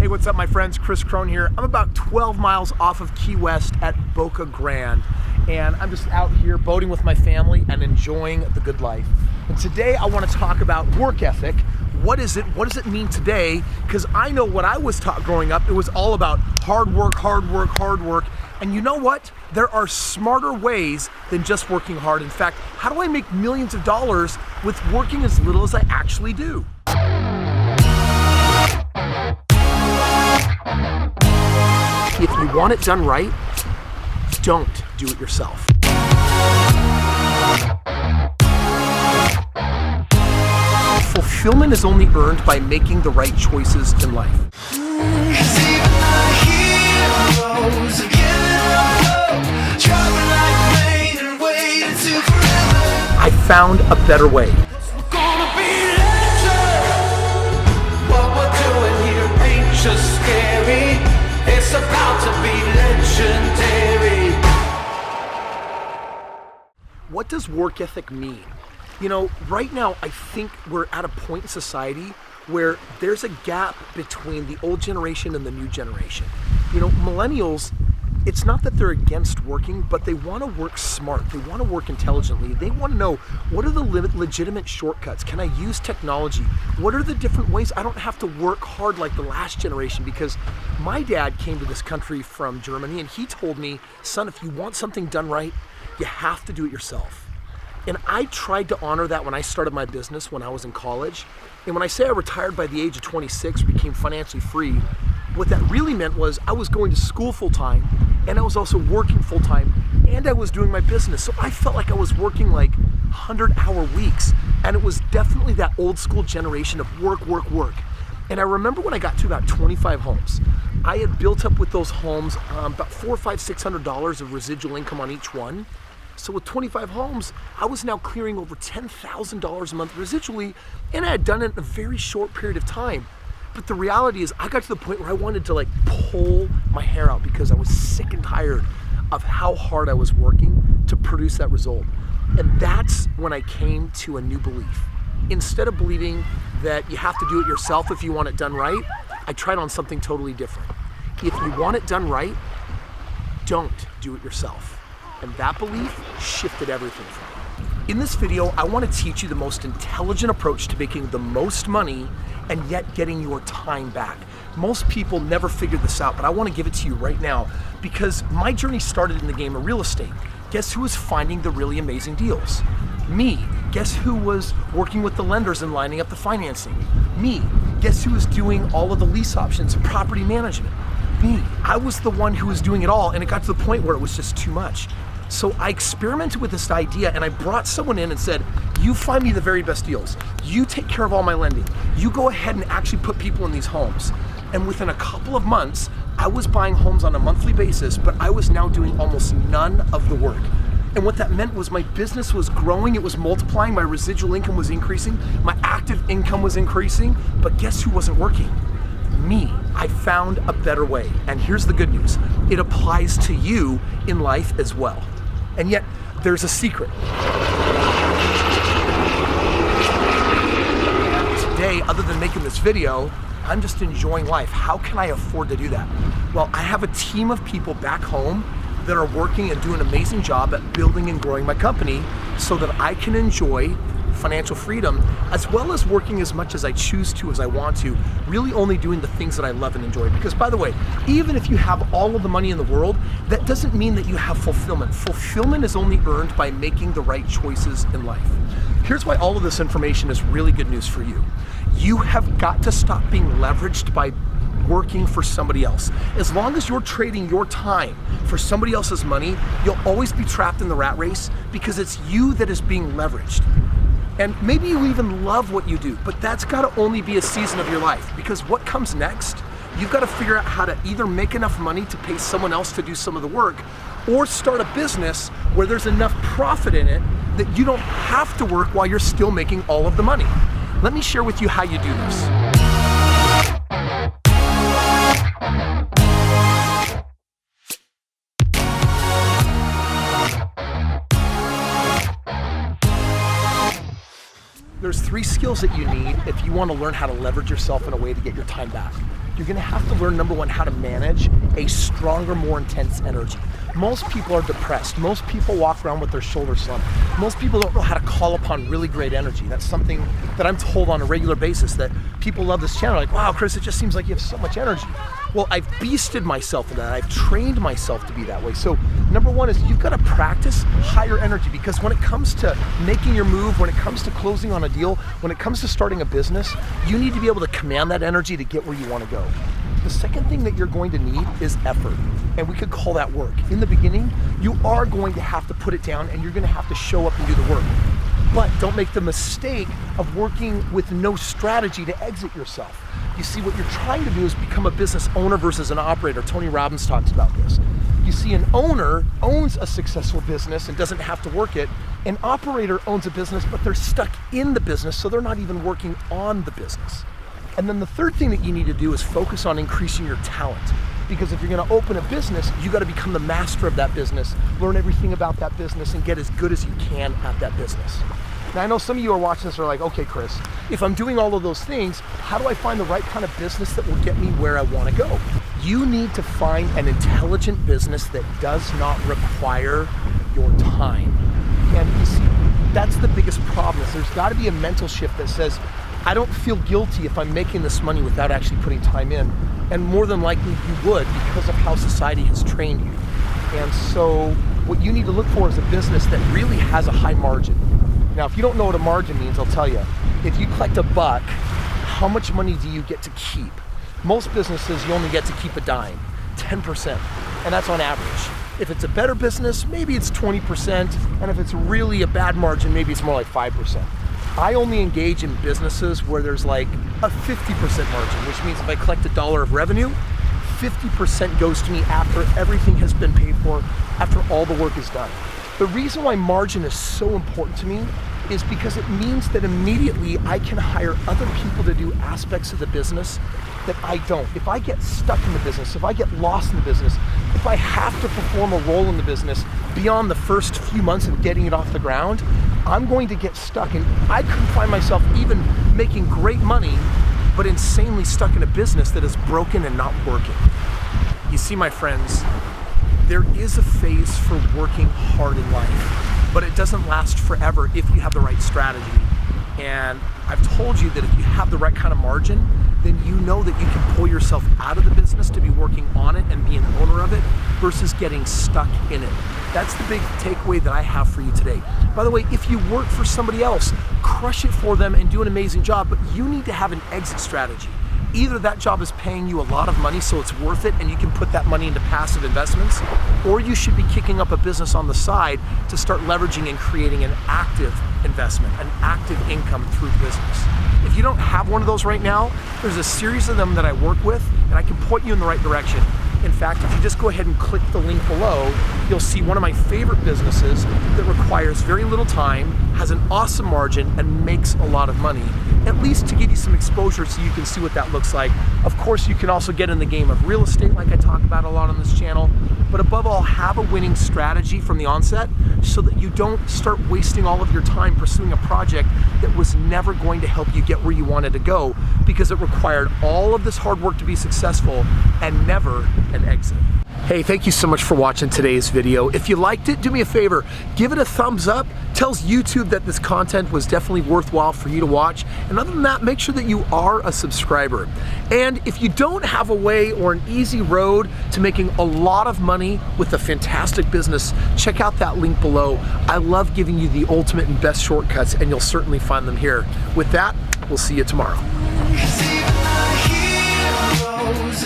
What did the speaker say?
Hey, what's up, my friends? Kris Krohn here. I'm about 12 miles off of Key West at Boca Grande, and I'm just out here boating with my family and enjoying the good life. And today I want to talk about work ethic. What is it? What does it mean today? Because I know what I was taught growing up, it was all about hard work, hard work, hard work. And you know what? There are smarter ways than just working hard. In fact, how do I make millions of dollars with working as little as I actually do? If you want it done right, don't do it yourself. Fulfillment is only earned by making the right choices in life. I found a better way. It's about to be legendary. What does work ethic mean? You know, right now I think we're at a point in society where there's a gap between the old generation and the new generation. You know, millennials, it's not that they're against working, but they want to work smart. They want to work intelligently. They want to know, what are the legitimate shortcuts? Can I use technology? What are the different ways I don't have to work hard like the last generation? Because my dad came to this country from Germany and he told me, son, if you want something done right, you have to do it yourself. And I tried to honor that when I started my business when I was in college. And when I say I retired by the age of 26, became financially free, what that really meant was I was going to school full time, and I was also working full time, and I was doing my business. So I felt like I was working like 100-hour weeks, and it was definitely that old school generation of work, work, work. And I remember when I got to about 25 homes, I had built up with those homes about $400, $500, $600 of residual income on each one. So with 25 homes, I was now clearing over $10,000 a month residually, and I had done it in a very short period of time. But the reality is I got to the point where I wanted to like pull my hair out because I was sick and tired of how hard I was working to produce that result. And that's when I came to a new belief. Instead of believing that you have to do it yourself if you want it done right, I tried on something totally different. If you want it done right, don't do it yourself. And that belief shifted everything for me. In this video, I want to teach you the most intelligent approach to making the most money and yet getting your time back. Most people never figure this out, but I want to give it to you right now because my journey started in the game of real estate. Guess who was finding the really amazing deals? Me. Guess who was working with the lenders and lining up the financing? Me. Guess who was doing all of the lease options, property management? Me. I was the one who was doing it all, and it got to the point where it was just too much. So I experimented with this idea and I brought someone in and said, you find me the very best deals. You take care of all my lending. You go ahead and actually put people in these homes. And within a couple of months, I was buying homes on a monthly basis, but I was now doing almost none of the work. And what that meant was my business was growing, it was multiplying, my residual income was increasing, my active income was increasing, but guess who wasn't working? Me. I found a better way. And here's the good news. It applies to you in life as well. And yet, there's a secret. Today, other than making this video, I'm just enjoying life. How can I afford to do that? Well, I have a team of people back home that are working and doing an amazing job at building and growing my company so that I can enjoy financial freedom, as well as working as much as I choose to, as I want to, really only doing the things that I love and enjoy. Because by the way, even if you have all of the money in the world, that doesn't mean that you have fulfillment. Fulfillment is only earned by making the right choices in life. Here's why all of this information is really good news for you. You have got to stop being leveraged by working for somebody else. As long as you're trading your time for somebody else's money, you'll always be trapped in the rat race because it's you that is being leveraged. And maybe you even love what you do, but that's gotta only be a season of your life, because what comes next, you've gotta figure out how to either make enough money to pay someone else to do some of the work, or start a business where there's enough profit in it that you don't have to work while you're still making all of the money. Let me share with you how you do this. There's 3 skills that you need if you want to learn how to leverage yourself in a way to get your time back. you're gonna have to learn, number one, how to manage a stronger, more intense energy. Most people are depressed. Most people walk around with their shoulders slumped. Most people don't know how to call upon really great energy. That's something that I'm told on a regular basis, that people love this channel. Like, wow, Kris, it just seems like you have so much energy. Well, I've beasted myself in that. I've trained myself to be that way. So number one is you've got to practice higher energy, because when it comes to making your move, when it comes to closing on a deal, when it comes to starting a business, you need to be able to command that energy to get where you want to go. The second thing that you're going to need is effort, and we could call that work. In the beginning, you are going to have to put it down, and you're going to have to show up and do the work. But don't make the mistake of working with no strategy to exit yourself. You see, what you're trying to do is become a business owner versus an operator. Tony Robbins talks about this. You see, an owner owns a successful business and doesn't have to work it. An operator owns a business, but they're stuck in the business, so they're not even working on the business. And then the third thing that you need to do is focus on increasing your talent. Because if you're gonna open a business, you gotta become the master of that business, learn everything about that business, and get as good as you can at that business. Now, I know some of you are watching this are like, okay, Kris, if I'm doing all of those things, how do I find the right kind of business that will get me where I wanna go? You need to find an intelligent business that does not require your time. And you see, that's the biggest problem, is there's gotta be a mental shift that says, I don't feel guilty if I'm making this money without actually putting time in. And more than likely you would, because of how society has trained you. And so what you need to look for is a business that really has a high margin. Now, if you don't know what a margin means, I'll tell you. If you collect $1, how much money do you get to keep? Most businesses, you only get to keep a dime, 10%, and that's on average. If it's a better business, maybe it's 20%, and if it's really a bad margin, maybe it's more like 5%. I only engage in businesses where there's like a 50% margin, which means if I collect $1 of revenue, 50% goes to me after everything has been paid for, after all the work is done. The reason why margin is so important to me is because it means that immediately I can hire other people to do aspects of the business that I don't. If I get stuck in the business, if I get lost in the business, if I have to perform a role in the business beyond the first few months of getting it off the ground, I'm going to get stuck, and I couldn't find myself even making great money, but insanely stuck in a business that is broken and not working. You see, my friends, there is a phase for working hard in life, but it doesn't last forever if you have the right strategy. And I've told you that if you have the right kind of margin, then you know that you can pull yourself out of the business to be working on it and be an owner of it versus getting stuck in it. That's the big takeaway that I have for you today. By the way, if you work for somebody else, crush it for them and do an amazing job, but you need to have an exit strategy. Either that job is paying you a lot of money so it's worth it and you can put that money into passive investments, or you should be kicking up a business on the side to start leveraging and creating an active investment, an active income through business. If you don't have one of those right now, there's a series of them that I work with, and I can point you in the right direction. In fact, if you just go ahead and click the link below, you'll see one of my favorite businesses that requires very little time, has an awesome margin, and makes a lot of money, at least to give you some exposure so you can see what that looks like. Of course, you can also get in the game of real estate like I talk about a lot on this channel, but above all, have a winning strategy from the onset so that you don't start wasting all of your time pursuing a project that was never going to help you get where you wanted to go, because it required all of this hard work to be successful and never an exit. Hey, thank you so much for watching today's video. If you liked it, do me a favor, give it a thumbs up. Tells YouTube that this content was definitely worthwhile for you to watch. And other than that, make sure that you are a subscriber. And if you don't have a way or an easy road to making a lot of money with a fantastic business, check out that link below. I love giving you the ultimate and best shortcuts, and you'll certainly find them here. With that, we'll see you tomorrow. 'Cause even the heroes